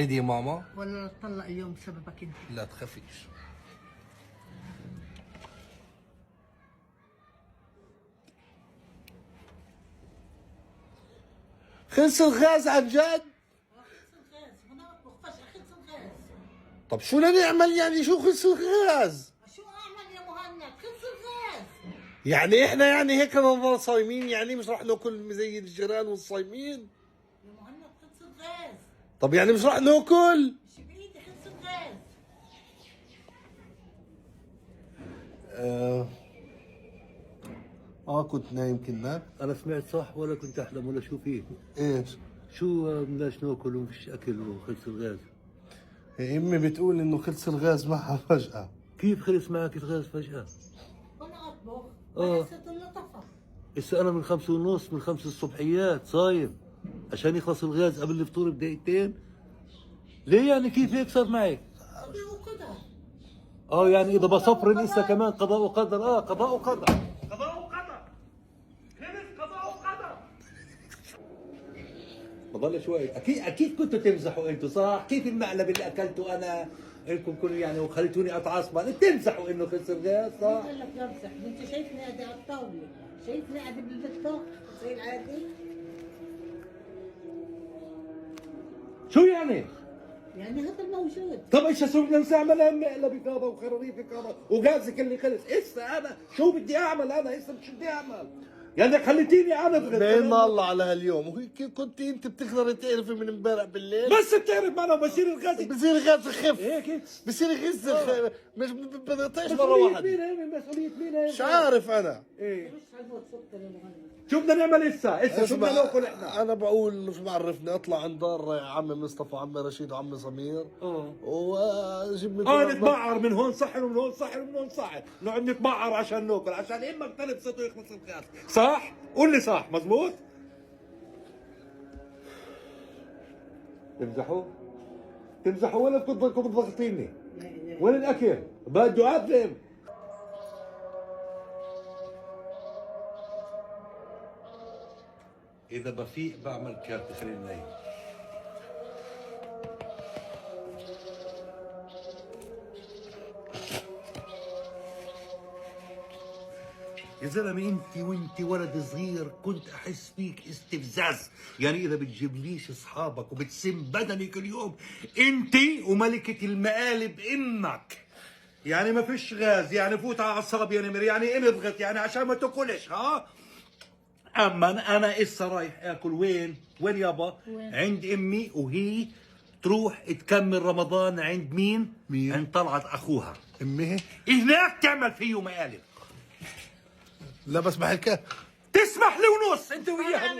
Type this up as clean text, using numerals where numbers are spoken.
يا ماما ولا تطلق اليوم بسببك انت؟ لا تخافيش. خلص الغاز عن جد؟ خلص الغاز، وانا بخفش خلص الغاز. طب شو بدنا نعمل يعني؟ شو خلص الغاز؟ شو اعمل يا مهند؟ خلص الغاز. يعني احنا يعني هيك نضل صايمين؟ يعني مش رح ناكل زي الجيران والصايمين؟ يا مهند خلص الغاز. طب يعني مش رح ناكل؟ مش بايدي، خلص الغاز. كنت نايم كنا. أنا سمعت صح ولا كنت أحلم ولا شو فيه؟ ايش؟ شو بدناش ناكل ومفيش أكل وخلص الغاز؟ امي بتقول انه خلص الغاز معها فجأة. كيف خلص معك الغاز فجأة؟ وانا اطبخ آه. حسيت انه طفى. هسه أنا من 5:30 من 5 الصبحيات صايم عشان يخلص الغاز قبل الفطور بدقيقتين. ليه يعني كيف هيك صار معك؟ قضاء وقدر. يعني إذا بصفر لسه كمان قضاء وقدر. قضاء وقدر. قضاء وقدر. خلص قضاء وقدر. بضل شوي. اكيد كنتوا تمزحوا انتوا صح؟ كيف المقلب اللي اكلته انا انكم كل يعني وخليتوني اتعصب تمزحوا انه خلص الغاز صح؟ بقول لك بمزح، انت شايفني قاعده على الطاوله، شايفني قاعده بالبطاق زي العادي. شو يعني؟ يعني هذا الموجود. طب ايش اسوي؟ بدنا نعمل مقلبك هذا وخراريفك هذا وغازك اللي خلص، هسه انا شو بدي اعمل؟ انا هسه شو بدي اعمل؟ يعني خليتيني انا بين ما الله على هاليوم، وهيك كنت انت بتقدري تعرفي من امبارح بالليل. بس بتعرف معنا بصير الغاز بصير غاز يخف. هيك بصير يغز مش بنطيش مره واحده. مين هي؟ مسؤولية مين هي؟ مش عارف انا. ايه مش عجبك سكر يا مهند. شو بدنا نعمل هسه شو بدنا اسمع، ناكل احنا؟ انا بقول شو بعرفني اطلع عند دار عمي مصطفى وعمي رشيد وعمي سمير واجيب نتبعر من هون صحن ومن هون صحن ومن هون صحن، نقعد نتبعر عشان ناكل عشان امك تلبسط ويخلص الغاز، صح؟ قول لي صح، مزبوط؟ تمزحوا ولا بدكم تضغطيني؟ وين الاكل؟ بده اقدم. إذا بفيق بعمل كارت خليني نايم. يا زلمة انت وانت ولد صغير كنت احس فيك استفزاز، يعني اذا بتجيبليش اصحابك وبتسم بدني كل يوم انت وملكة المقالب امك، يعني ما فيش غاز، يعني فوت على اعصابي يا نمر، يعني انضغط يعني عشان ما تاكلش اما انا اسا رايح اكل وين يابا؟ وين؟ عند امي، وهي تروح تكمل رمضان عند مين؟ مين؟ عند طلعت اخوها. امي هناك تعمل فيه مقالب. لا بس بحكي تسمح لي ونص انت وياها.